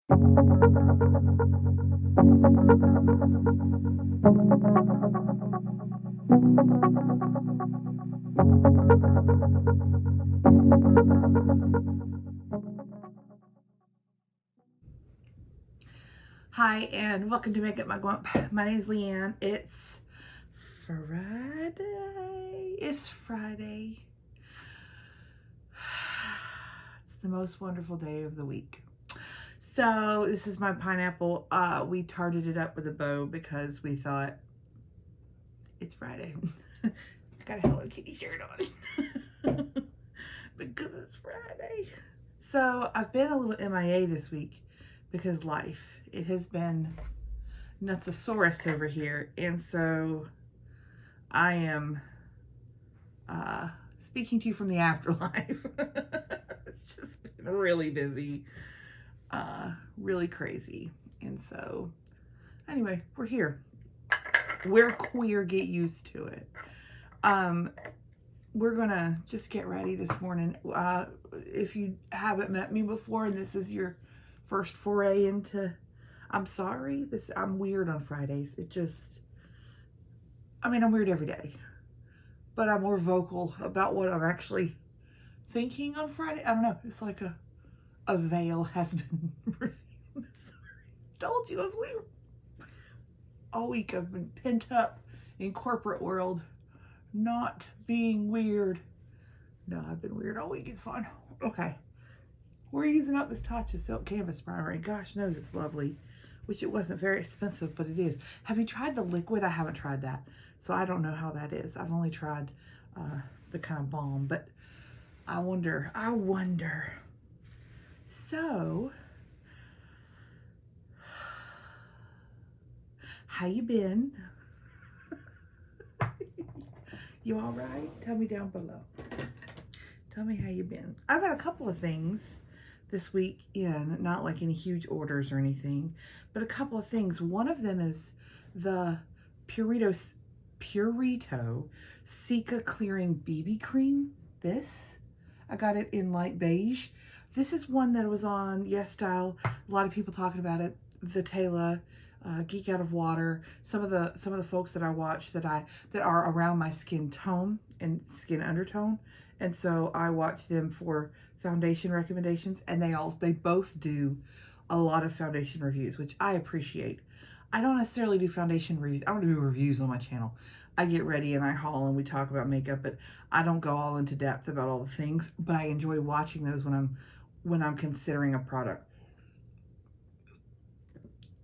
Hi, and welcome to Makeup Mugwump. My name is Leanne. It's Friday. It's Friday. It's the most wonderful day of the week. So this is my pineapple. We tarted it up with a bow because we thought it's Friday. I got a Hello Kitty shirt on because it's Friday. So I've been a little MIA this week because life. It has been nutsosaurus over here, and so I am speaking to you from the afterlife. It's just been really busy, really crazy, and so anyway, we're here. We're queer, get used to it. We're gonna just get ready this morning. If you haven't met me before and this is your first foray into, I'm sorry, I'm weird on Fridays. I'm weird every day, but I'm more vocal about what I'm actually thinking on Friday. I don't know, it's like a veil has been revealed. Sorry, told you I was weird. All week I've been pent up in corporate world, not being weird. No, I've been weird all week. It's fun. Okay. We're using up this Tatcha Silk Canvas Primer, and gosh knows it's lovely. Wish it wasn't very expensive, but it is. Have you tried the liquid? I haven't tried that, so I don't know how that is. I've only tried the kind of balm, but I wonder. So, how you been? You all right? Tell me down below. Tell me how you been. I've got a couple of things this week in, not like any huge orders or anything, but a couple of things. One of them is the Purito Cica Clearing BB Cream. This, I got it in light beige. This is one that was on Yes Style. A lot of people talking about it. The Taylor, Geek Out of Water. Some of the folks that I watch that are around my skin tone and skin undertone, and so I watch them for foundation recommendations, and they both do a lot of foundation reviews, which I appreciate. I don't necessarily do foundation reviews. I don't do reviews on my channel. I get ready and I haul and we talk about makeup, but I don't go all into depth about all the things, but I enjoy watching those when I'm considering a product.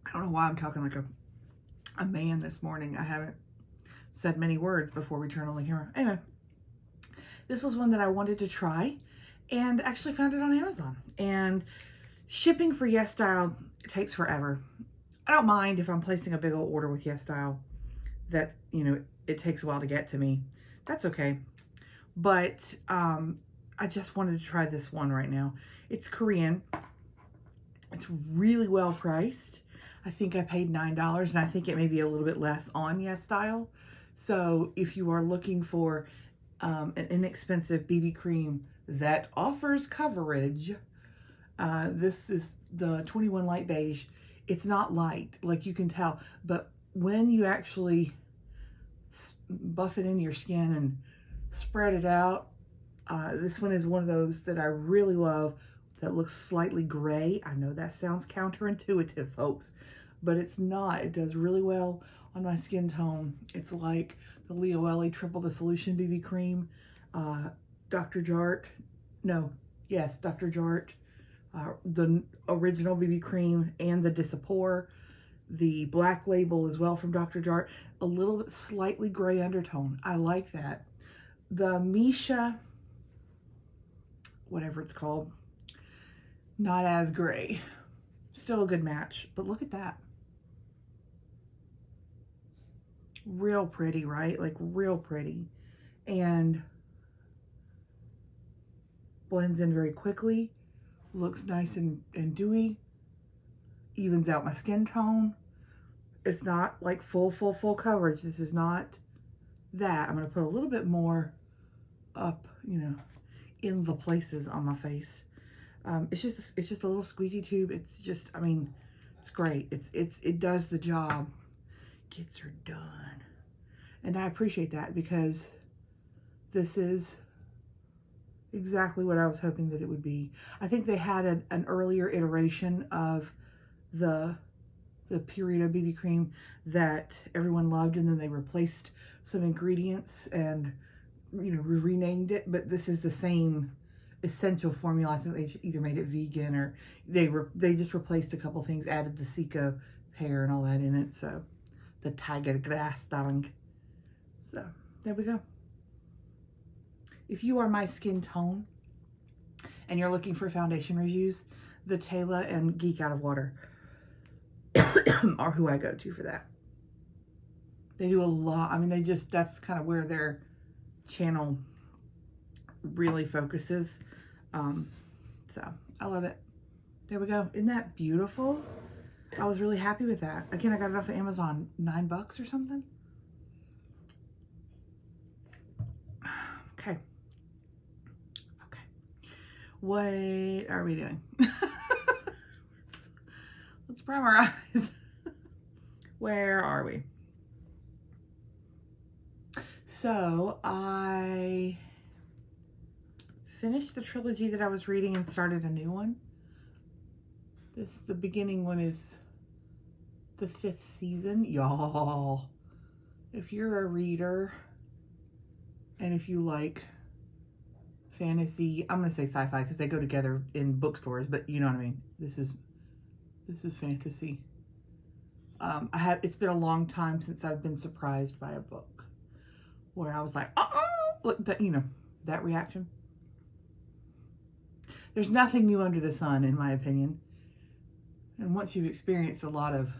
I don't know why I'm talking like a man this morning. I haven't said many words before we turn on the camera. Anyway, this was one that I wanted to try and actually found it on Amazon. And shipping for Yes Style takes forever. I don't mind if I'm placing a big old order with Yes Style that, it takes a while to get to me. That's okay. But I just wanted to try this one right now. It's Korean. It's really well priced. I think I paid $9, and I think it may be a little bit less on Yes Style. So if you are looking for an inexpensive BB cream that offers coverage, this is the 21 Light Beige. It's not light, like you can tell, but when you actually buff it into your skin and spread it out, this one is one of those that I really love that looks slightly gray. I know that sounds counterintuitive, folks, but it's not. It does really well on my skin tone. It's like the Leo Ellie Triple the Solution BB Cream, Dr. Jart, the original BB Cream, and the Dissapore, the Black Label as well from Dr. Jart, a little bit slightly gray undertone. I like that. The Misha, whatever it's called, not as gray. Still a good match, but look at that. Real pretty, right? Like real pretty. And blends in very quickly. Looks nice and dewy. Evens out my skin tone. It's not like full coverage. This is not that. I'm going to put a little bit more up, in the places on my face. It's just a little squeezy tube. It's just, I mean, it's great. It does the job. Gets her done. And I appreciate that because this is exactly what I was hoping that it would be. I think they had an earlier iteration of the Purito BB cream that everyone loved, and then they replaced some ingredients and, you know, renamed it. But this is the same essential formula. I think they either made it vegan or they just replaced a couple things, added the Cica pear and all that in it. So the tiger grass, darling. So there we go. If you are my skin tone and you're looking for foundation reviews, the Tayla and Geek Out of Water are who I go to for that. They do a lot. I mean, that's kind of where their channel really focuses. So I love it. There we go. Isn't that beautiful? I was really happy with that. Again, I got it off of Amazon, $9 or something. Okay. Okay. What are we doing? Let's prime our eyes. Where are we? So I finished the trilogy that I was reading and started a new one. The beginning one is the 5th season. Y'all, if you're a reader and if you like fantasy, I'm gonna say sci-fi because they go together in bookstores, but you know what I mean. This is fantasy. It's been a long time since I've been surprised by a book where I was like, look, that, you know, that reaction. There's nothing new under the sun, in my opinion. And once you've experienced a lot of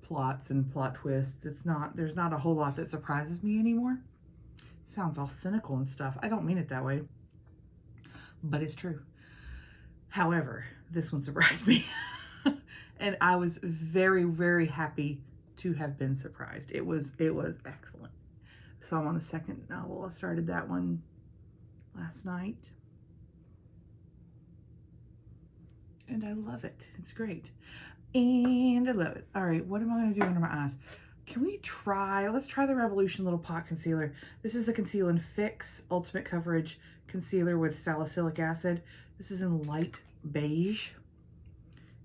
plots and plot twists, there's not a whole lot that surprises me anymore. It sounds all cynical and stuff. I don't mean it that way, but it's true. However, this one surprised me. And I was very, very happy to have been surprised. It was excellent. So I'm on the second novel. I started that one last night. And I love it. It's great. And I love it. All right, what am I going to do under my eyes? Let's try the Revolution Little Pot Concealer. This is the Conceal and Fix Ultimate Coverage Concealer with Salicylic Acid. This is in light beige.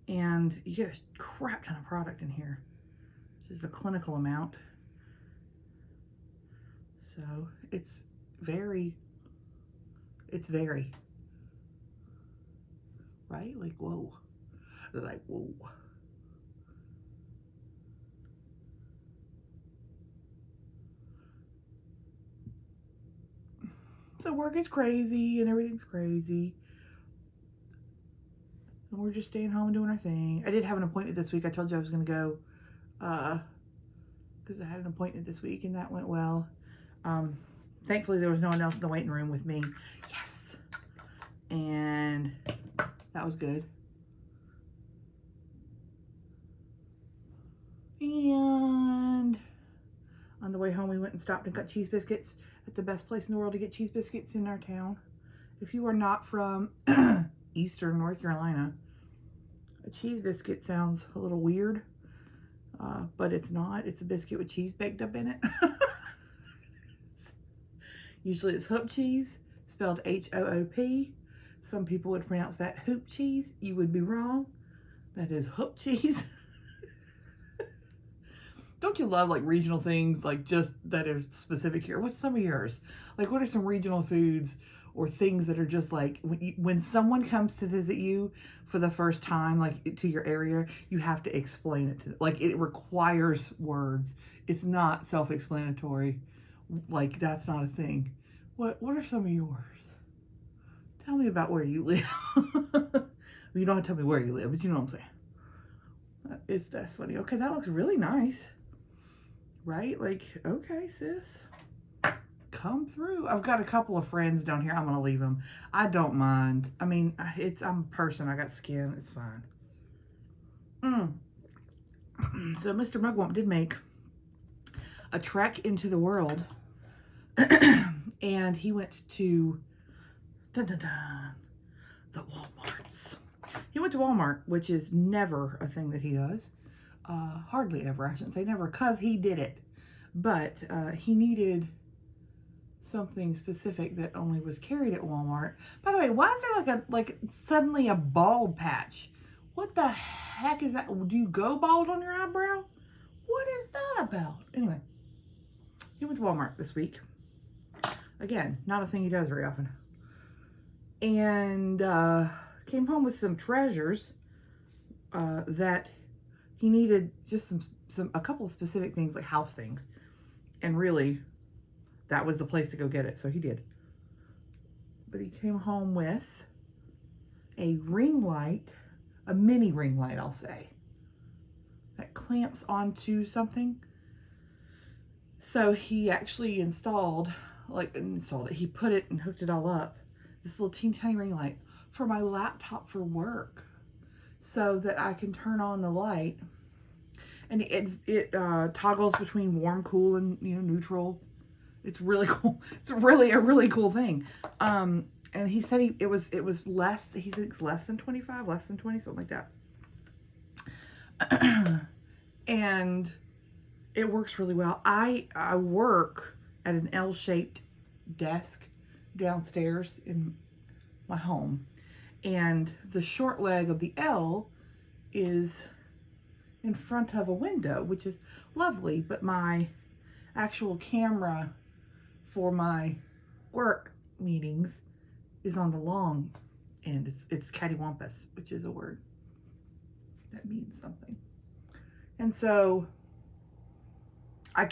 And you get a crap ton of product in here. This is the clinical amount. So it's very, right? Like, whoa. Like, whoa. So work is crazy and everything's crazy. And we're just staying home and doing our thing. I did have an appointment this week. I told you I was going to go because I had an appointment this week and that went well. Thankfully, there was no one else in the waiting room with me. Yes. And that was good. And on the way home, we went and stopped and got cheese biscuits at the best place in the world to get cheese biscuits in our town. If you are not from Eastern North Carolina, a cheese biscuit sounds a little weird, but it's not. It's a biscuit with cheese baked up in it. Usually it's hoop cheese, spelled H-O-O-P. Some people would pronounce that hoop cheese. You would be wrong. That is hoop cheese. Don't you love like regional things, like just that are specific here? What's some of yours? Like what are some regional foods or things that are just like, when someone comes to visit you for the first time, like to your area, you have to explain it to them. Like it requires words. It's not self-explanatory. Like that's not a thing. What are some of yours? Tell me about where you live. You don't have to tell me where you live, but you know what I'm saying. That's funny. Okay, that looks really nice. Right? Like, okay, sis. Come through. I've got a couple of friends down here. I'm going to leave them. I don't mind. I mean, I'm a person. I got skin. It's fine. So Mr. Mugwump did make a trek into the world. And he went to the Walmarts. He went to Walmart, which is never a thing that he does. Hardly ever. I shouldn't say never, because he did it. But he needed something specific that only was carried at Walmart. By the way, why is there like suddenly a bald patch? What the heck is that? Do you go bald on your eyebrow? What is that about? Anyway, he went to Walmart this week. Again, not a thing he does very often. And came home with some treasures that he needed, just a couple of specific things, like house things. And really, that was the place to go get it, so he did. But he came home with a ring light, a mini ring light, I'll say, that clamps onto something. So he actually installed it. He put it and hooked it all up. This little teeny tiny ring light for my laptop for work, so that I can turn on the light, and it toggles between warm, cool, and neutral. It's really cool. It's really a really cool thing. And he said it was less. He said it's less than 25, less than 20, something like that. And it works really well. I work at an L-shaped desk downstairs in my home, and the short leg of the L is in front of a window, which is lovely, but my actual camera for my work meetings is on the long end. It's cattywampus, which is a word that means something. And so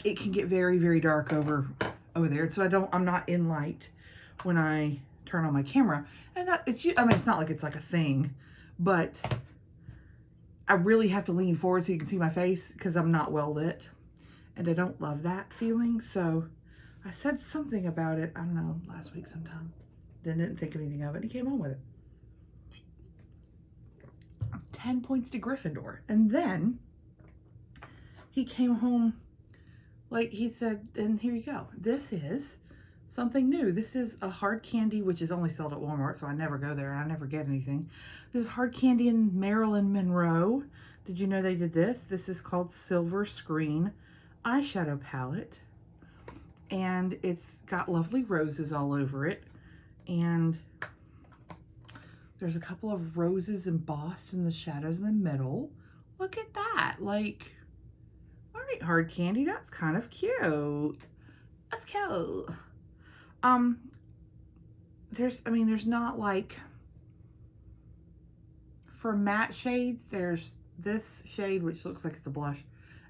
it can get very, very dark over there. So I'm not in light when I turn on my camera. And it's not like it's like a thing, but I really have to lean forward so you can see my face, because I'm not well lit, and I don't love that feeling. So I said something about it, I don't know, last week sometime. Then didn't think of anything of it, and he came home with it. 10 points to Gryffindor. And then he came home, like he said, and here you go. This is something new. This is a hard candy, which is only sold at Walmart, so I never go there and I never get anything. This is hard candy in Marilyn Monroe. Did you know they did this? This is called Silver Screen Eyeshadow Palette. And it's got lovely roses all over it. And there's a couple of roses embossed in the shadows in the middle. Look at that. Like, all right, hard candy, that's kind of cute. That's cute. There's not, like, for matte shades, there's this shade, which looks like it's a blush,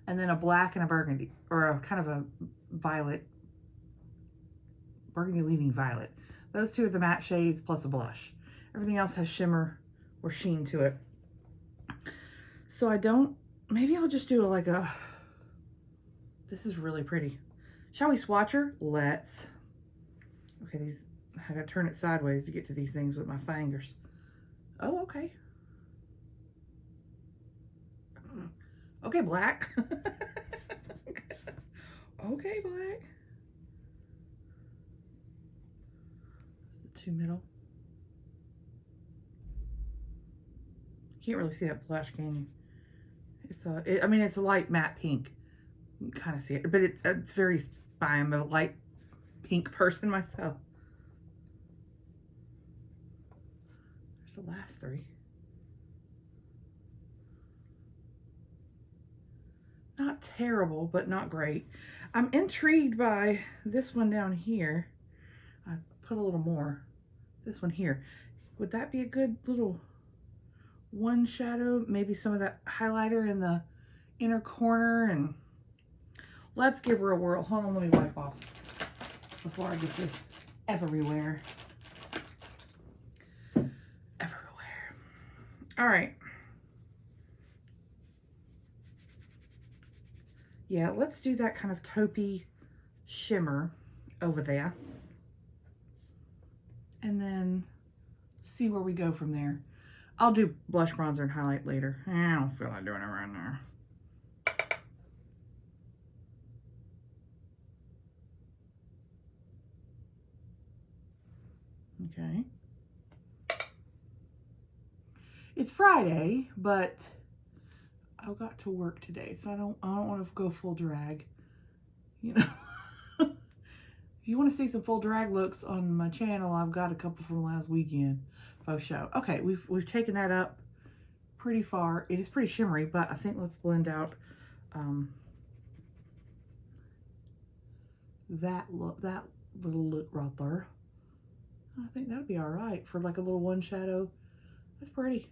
and then a black and a burgundy, or a kind of a violet, burgundy leaning violet. Those two are the matte shades plus a blush. Everything else has shimmer or sheen to it. So maybe I'll just do this is really pretty. Shall we swatch her? Let's. Okay, I gotta turn it sideways to get to these things with my fingers. Oh, okay. Okay, black. Okay, black. The two middle. Can't really see that blush, can you? It's a light matte pink. You can kind of see it, but it's very fine. I'm a light pink person myself. There's the last three. Not terrible, but not great. I'm intrigued by this one down here. I put a little more. This one here. Would that be a good little one shadow? Maybe some of that highlighter in the inner corner, and let's give her a whirl. Hold on, let me wipe off before I get this everywhere. Everywhere. All right. Yeah, let's do that kind of taupey shimmer over there. And then see where we go from there. I'll do blush, bronzer, and highlight later. I don't feel like doing it right now. Okay. It's Friday, but I got to work today, so I don't want to go full drag, you know. If you want to see some full drag looks on my channel, I've got a couple from last weekend. Faux show. Okay, we've taken that up pretty far. It is pretty shimmery, but I think let's blend out that little look right there. I think that'd be all right for like a little one shadow. That's pretty.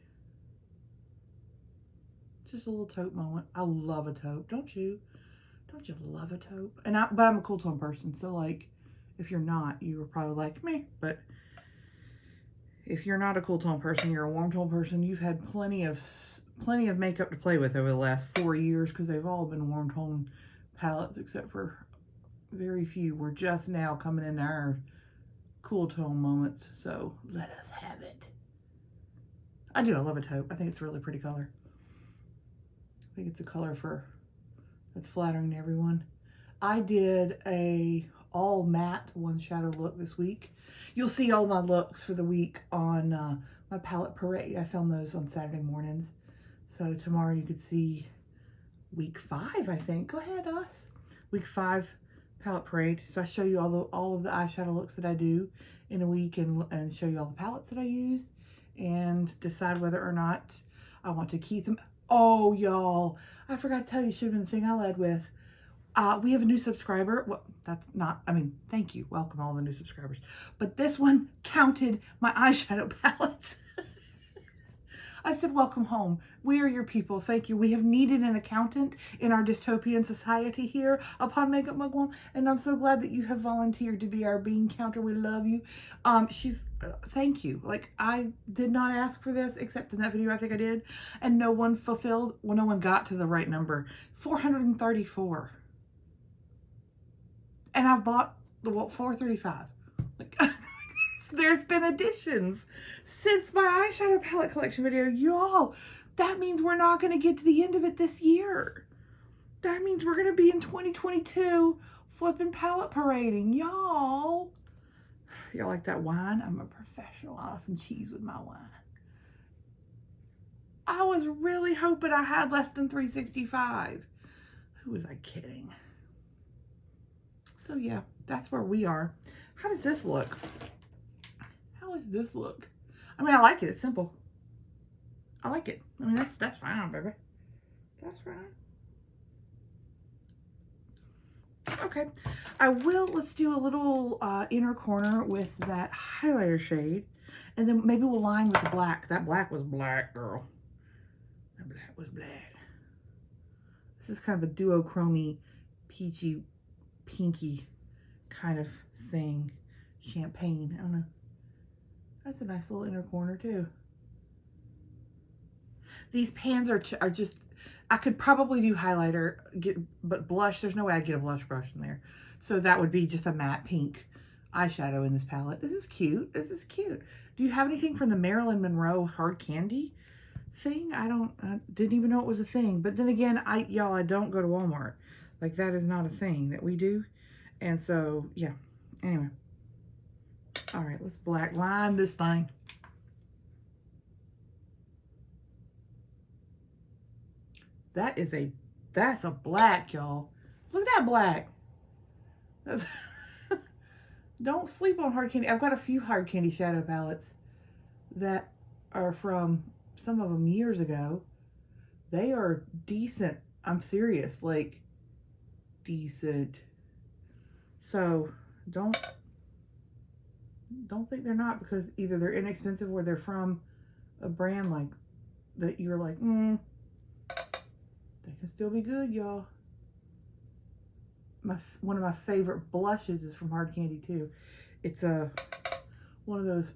Just a little taupe moment. I love a taupe, don't you? Don't you love a taupe? But I'm a cool tone person, so like, if you're not, you were probably like me. But if you're not a cool tone person, you're a warm tone person. You've had plenty of makeup to play with over the last 4 years because they've all been warm tone palettes, except for very few. We're just now coming into our cool tone moments, so let us have it. I love a taupe. I think it's a really pretty color. I think it's a color that's flattering to everyone. I did a all matte one shadow look this week. You'll see all my looks for the week on my palette parade. I film those on Saturday mornings. So tomorrow you could see week 5, I think. Go ahead, us. Week 5 palette parade. So I show you all of the eyeshadow looks that I do in a week and show you all the palettes that I use and decide whether or not I want to keep them. Oh, y'all, I forgot to tell you, should have been the thing I led with. We have a new subscriber. Well, that's not, I mean, thank you. Welcome all the new subscribers. But this one counted my eyeshadow palettes. I said, welcome home. We are your people. Thank you. We have needed an accountant in our dystopian society here upon Makeup Mugwump, and I'm so glad that you have volunteered to be our bean counter. We love you. Thank you. Like, I did not ask for this, except in that video I think I did, and no one fulfilled, well, no one got to the right number. 434. And I've bought the 435. Like, there's been additions since my eyeshadow palette collection video. Y'all, that means we're not going to get to the end of it this year. That means we're going to be in 2022 flipping palette parading. Y'all like that wine? I'm a professional. I'll have some cheese with my wine. I was really hoping I had less than 365. Who was I kidding? So yeah, that's where we are. How does this look? How does this look? I mean, I like it. It's simple. I like it. I mean, that's fine, baby. That's fine. Okay. Let's do a little inner corner with that highlighter shade. And then maybe we'll line with the black. That black was black, girl. That black was black. This is kind of a duochrome-y, peachy, pinky kind of thing. Champagne. I don't know. That's a nice little inner corner too. These pans are just, I could probably do highlighter, but blush, there's no way I'd get a blush brush in there. So that would be just a matte pink eyeshadow in this palette. This is cute. This is cute. Do you have anything from the Marilyn Monroe hard candy thing? I didn't even know it was a thing. But then again, y'all, I don't go to Walmart. Like, that is not a thing that we do. And so, yeah. Anyway. All right, let's black line this thing. That's a black, y'all. Look at that black. Don't sleep on hard candy. I've got a few hard candy shadow palettes that are from some of them years ago. They are decent. I'm serious, like decent. So don't think they're not, because either they're inexpensive or they're from a brand like that you're like, they can still be good, y'all. One of my favorite blushes is from Hard Candy too. It's one of those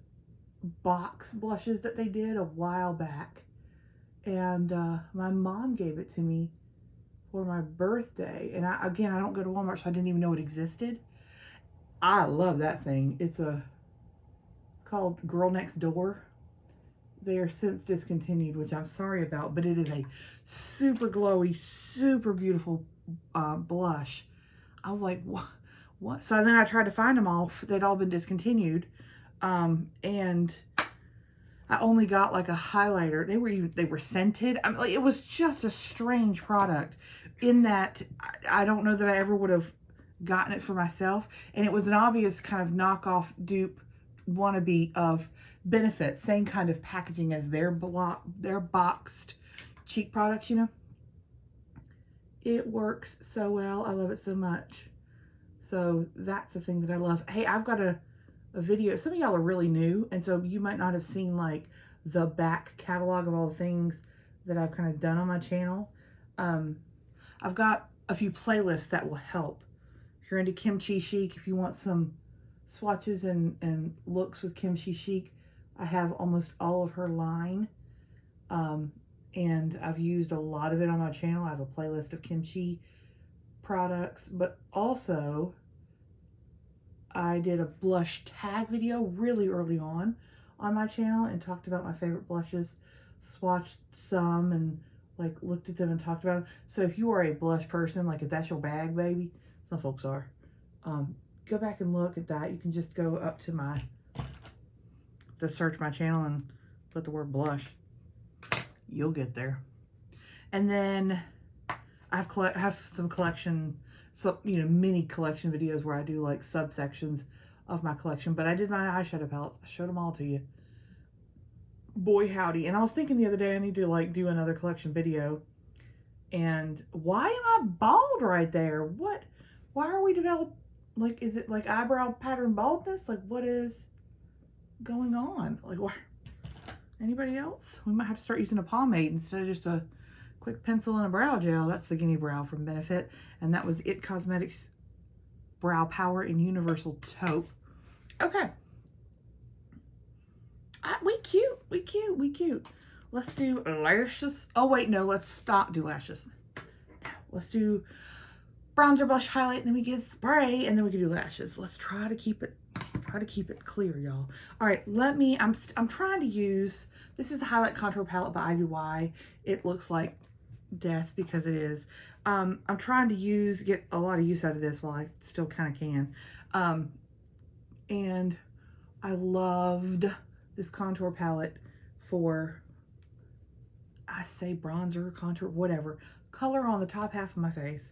box blushes that they did a while back, and my mom gave it to me for my birthday. And I don't go to Walmart, so I didn't even know it existed. I love that thing. It's called Girl Next Door. They are since discontinued, which I'm sorry about, but it is a super glowy, super beautiful blush. I was like, what? So then I tried to find them all. They'd all been discontinued. And I only got like a highlighter. They were scented. I mean, like, it was just a strange product in that I don't know that I ever would have gotten it for myself. And it was an obvious kind of knockoff dupe wannabe of Benefit. Same kind of packaging as their boxed cheek products, you know. It works so well. I love it so much. So that's the thing that I love. Hey, I've got a video. Some of y'all are really new, and so you might not have seen like the back catalog of all the things that I've kind of done on my channel. I've got a few playlists that will help. If you're into kimchi chic, if you want some swatches and looks with kimchi chic, I have almost all of her line. And I've used a lot of it on my channel. I have a playlist of kimchi products, but also I did a blush tag video really early on my channel and talked about my favorite blushes, swatched some and like looked at them and talked about them. So if you are a blush person, like if that's your bag, baby, some folks are, go back and look at that. You can just go up to search my channel and put the word blush. You'll get there. And then I have some collection, mini collection videos where I do like subsections of my collection. But I did my eyeshadow palettes. I showed them all to you. Boy, howdy. And I was thinking the other day I need to like do another collection video. And why am I bald right there? What? Why are we developing, like, is it like eyebrow pattern baldness? Like, what is going on? Like, what? Anybody else? We might have to start using a pomade instead of just a quick pencil and a brow gel. That's the Guinea Brow from Benefit. And that was the IT Cosmetics Brow Power in Universal Taupe. Okay. We cute. Let's do lashes. Oh, wait, no. Let's stop. Do lashes. Let's do bronzer, blush, highlight, and then we get spray, and then we can do lashes. Let's try to keep it clear, y'all. All right, I'm trying to use, this is the Highlight Contour Palette by IBY. It looks like death because it is. I'm trying to get a lot of use out of this while I still kind of can. And I loved this contour palette for, I say bronzer, contour, whatever, color on the top half of my face.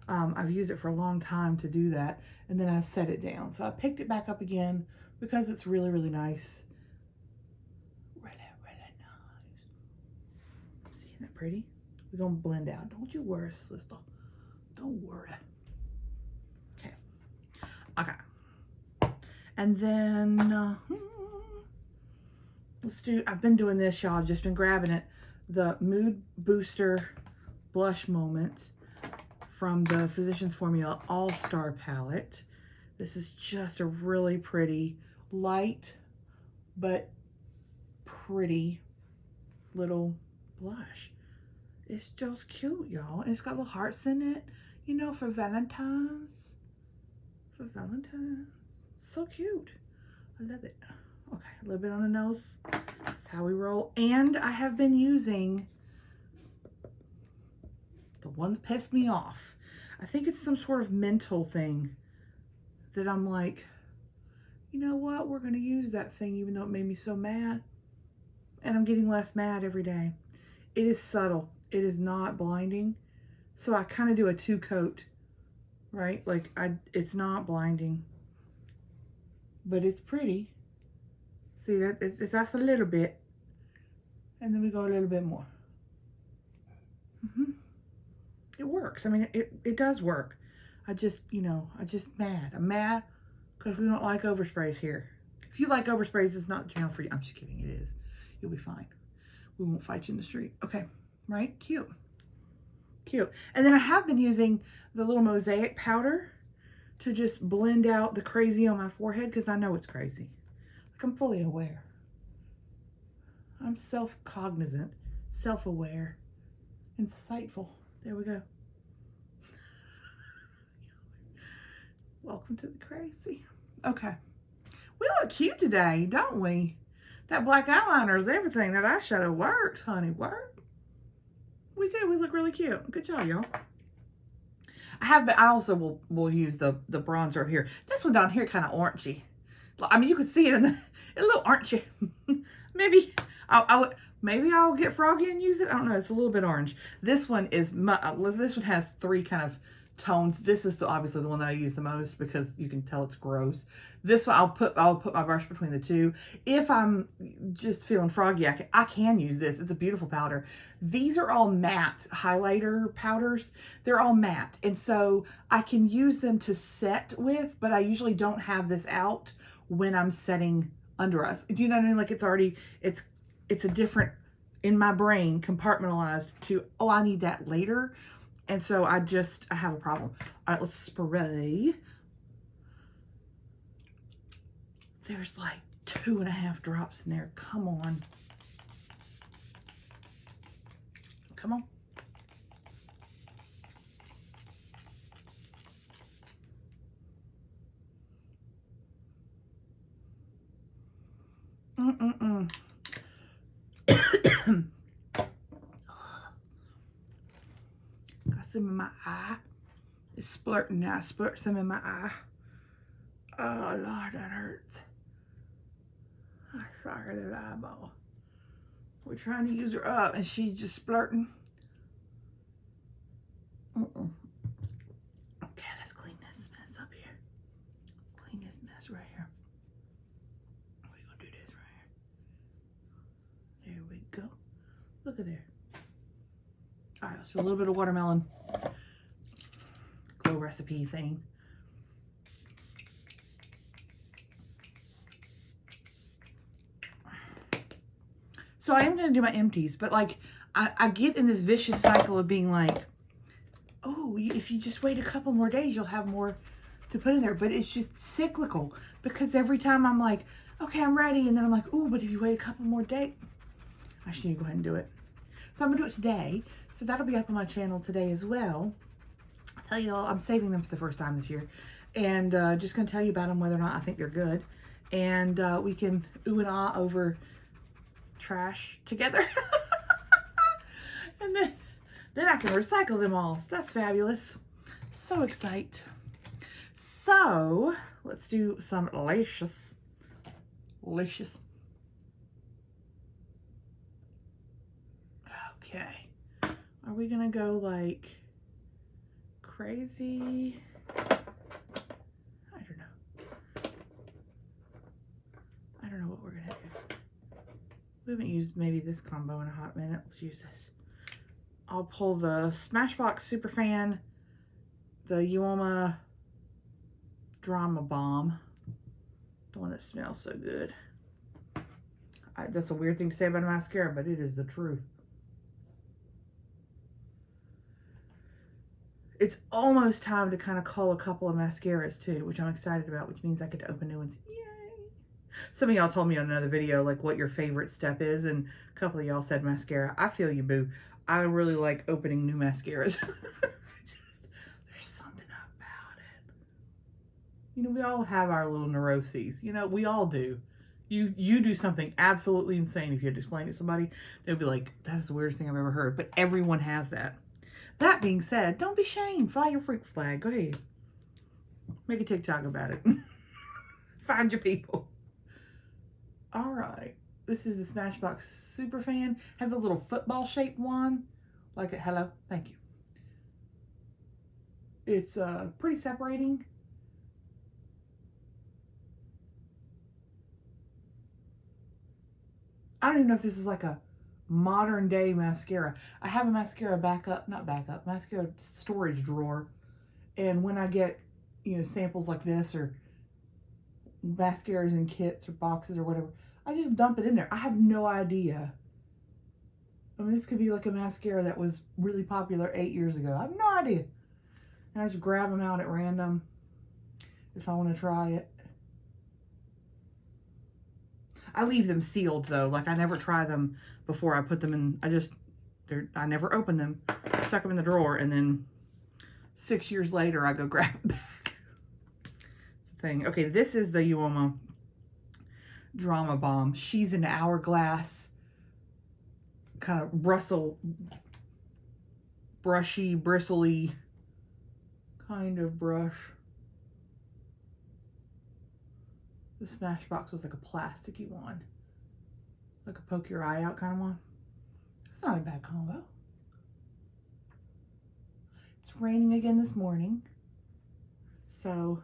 I've used it for a long time to do that, and then I set it down. So I picked it back up again because it's really, really nice. Really, really nice. See, isn't that pretty? We're gonna blend out. Don't you worry, sister. Don't worry. Okay. And then let's do, I've been doing this, y'all. I've just been grabbing it. The Mood Booster Blush Moment from the Physicians Formula All-Star Palette. This is just a really pretty, light, but pretty little blush. It's just cute, y'all. And it's got little hearts in it, you know, for Valentine's. So cute. I love it. Okay, a little bit on the nose. That's how we roll. And I have been using the one that pissed me off. I think it's some sort of mental thing that I'm like, you know what? We're going to use that thing even though it made me so mad. And I'm getting less mad every day. It is subtle. It is not blinding. So I kind of do a 2-coat, right? Like, it's not blinding, but it's pretty. See, that's a little bit. And then we go a little bit more. It works. I mean, it does work. I'm just mad. I'm mad because we don't like oversprays here. If you like oversprays, it's not the channel for you. I'm just kidding. It is. You'll be fine. We won't fight you in the street. Okay. Right? Cute. And then I have been using the little mosaic powder to just blend out the crazy on my forehead because I know it's crazy. Like, I'm fully aware. I'm self-cognizant, self-aware, insightful. There we go. Welcome to the crazy. Okay. We look cute today, don't we? That black eyeliner is everything. That eyeshadow works, honey. Work. We do. We look really cute. Good job, y'all. I also will use the bronzer up here. This one down here kind of orangey. I mean, you can see it in a little orangey. I maybe I'll get froggy and use it. I don't know. It's a little bit orange. This one is this one has 3 kind of tones. This is obviously the one that I use the most because you can tell it's gross. This one I'll put my brush between the 2. If I'm just feeling froggy, I can use this. It's a beautiful powder. These are all matte highlighter powders. They're all matte, and so I can use them to set with, but I usually don't have this out when I'm setting under us. Do you know what I mean? Like it's a different, in my brain, compartmentalized to, oh, I need that later. And so I have a problem. All right, let's spray. There's like 2.5 drops in there. Come on. Come on. Got some in my eye. It's splurting now. Splurt some in my eye. Oh, Lord, that hurts. I saw her little eyeball. We're trying to use her up, and she's just splurting. Okay, let's clean this mess up here. Clean this mess right here. We're going to do this right here. There we go. Look at there. All right, let's do a little bit of watermelon glow recipe thing. So I am going to do my empties, but like I get in this vicious cycle of being like, oh, if you just wait a couple more days, you'll have more to put in there. But it's just cyclical because every time I'm like, okay, I'm ready. And then I'm like, oh, but if you wait a couple more days, I should go ahead and do it. So I'm going to do it today. So that'll be up on my channel today as well. I'll tell you all, I'm saving them for the first time this year. And just going to tell you about them, whether or not I think they're good. And we can ooh and ah over trash together. And then I can recycle them all. That's fabulous. So excited. So let's do some delicious. Okay. Are we gonna go like crazy? I don't know what we're gonna do. We haven't used maybe this combo in a hot minute. Let's use this. I'll pull the Smashbox Superfan, the Uoma Drama Bomb, the one that smells so good. That's a weird thing to say about a mascara, but it is the truth. It's almost time to kind of cull a couple of mascaras too, which I'm excited about, which means I get to open new ones. Yay! Some of y'all told me on another video like what your favorite step is, and a couple of y'all said mascara. I feel you, boo. I really like opening new mascaras. There's something about it. You know, we all have our little neuroses. You know, we all do. You do something absolutely insane. If you had to explain it to somebody, they'd be like, that's the weirdest thing I've ever heard. But everyone has that. That being said, don't be ashamed. Fly your freak flag. Go ahead. Make a TikTok about it. Find your people. All right. This is the Smashbox Superfan. Has a little football shaped wand. Like it. Hello. Thank you. It's pretty separating. I don't even know if this is like a modern day mascara. I have a mascara mascara storage drawer. And when I get, you know, samples like this or mascaras in kits or boxes or whatever, I just dump it in there. I have no idea. I mean, this could be like a mascara that was really popular 8 years ago. I have no idea. And I just grab them out at random if I want to try it. I leave them sealed though. Like I never try them before I put them in. I never open them, chuck them in the drawer, and then 6 years later I go grab it back. It's the thing. Okay, this is the Uoma Drama Bomb. She's an hourglass kind of brushy, bristly kind of brush. The Smashbox was like a plasticky one. like a poke your eye out kind of one. That's not a bad combo. It's raining again this morning, so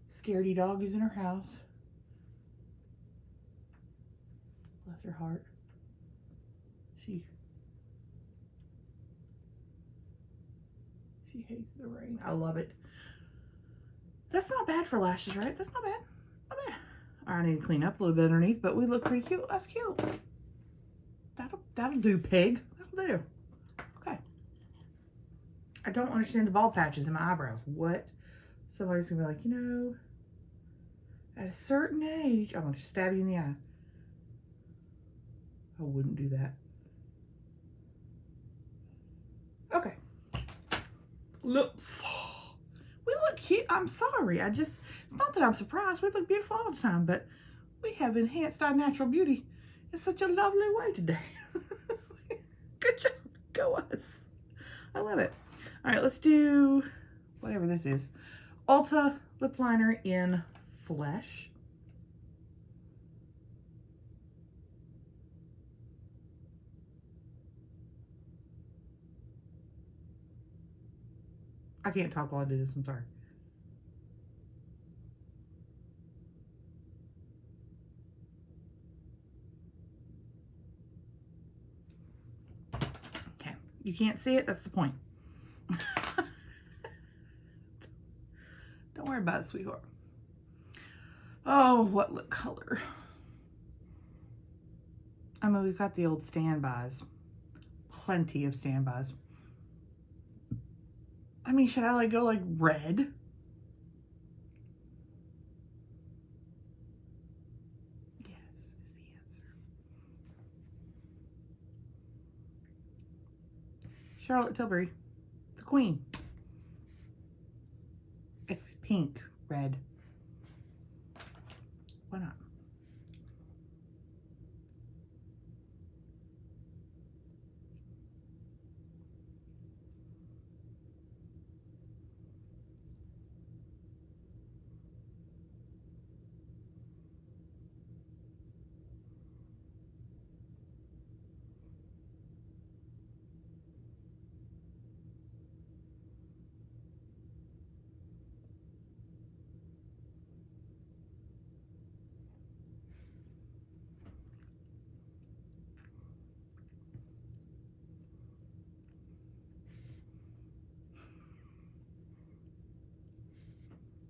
scaredy dog is in her house. Bless her heart. She hates the rain. I love it. That's not bad for lashes, right? That's not bad. Not bad. I need to clean up a little bit underneath, but we look pretty cute. That's cute. That'll do, pig. That'll do. Okay. I don't understand the bald patches in my eyebrows. What? Somebody's gonna be like, you know, at a certain age, I'm gonna stab you in the eye. I wouldn't do that. Okay. Looks. We look cute. I'm sorry. It's not that I'm surprised. We look beautiful all the time, but we have enhanced our natural beauty in such a lovely way today. Good job. Go us. I love it. All right, let's do whatever this is. Ulta lip liner in Flesh. I can't talk while I do this, I'm sorry. Okay, you can't see it, that's the point. Don't worry about it, sweetheart. Oh, what lip color? I mean, we've got the old standbys. Plenty of standbys. I mean, should I like go like red? Yes, is the answer. Charlotte Tilbury, the queen. It's pink, red. Why not?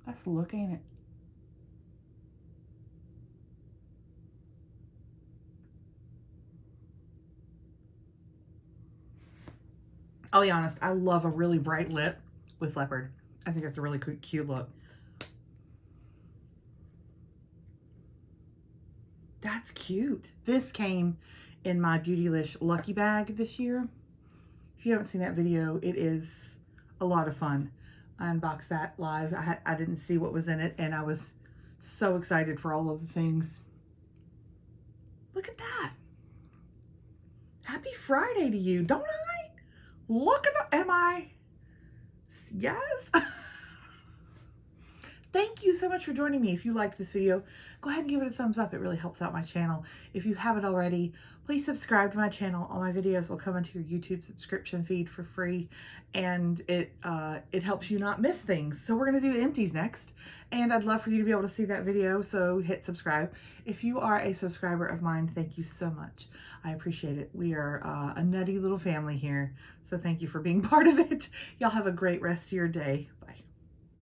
That's the look, ain't it? I'll be honest, I love a really bright lip with leopard. I think that's a really cute look. That's cute. This came in my Beautylish Lucky Bag this year. If you haven't seen that video, it is a lot of fun. I unboxed that live. I didn't see what was in it, and I was so excited for all of the things. Look at that. Happy Friday to you, don't I? Look at, am I? Yes. Thank you so much for joining me. If you liked this video, go ahead and give it a thumbs up. It really helps out my channel. If you haven't already, please subscribe to my channel. All my videos will come into your YouTube subscription feed for free, and it helps you not miss things. So we're gonna do empties next, and I'd love for you to be able to see that video, so hit subscribe. If you are a subscriber of mine, thank you so much. I appreciate it. We are a nutty little family here, so thank you for being part of it. Y'all have a great rest of your day.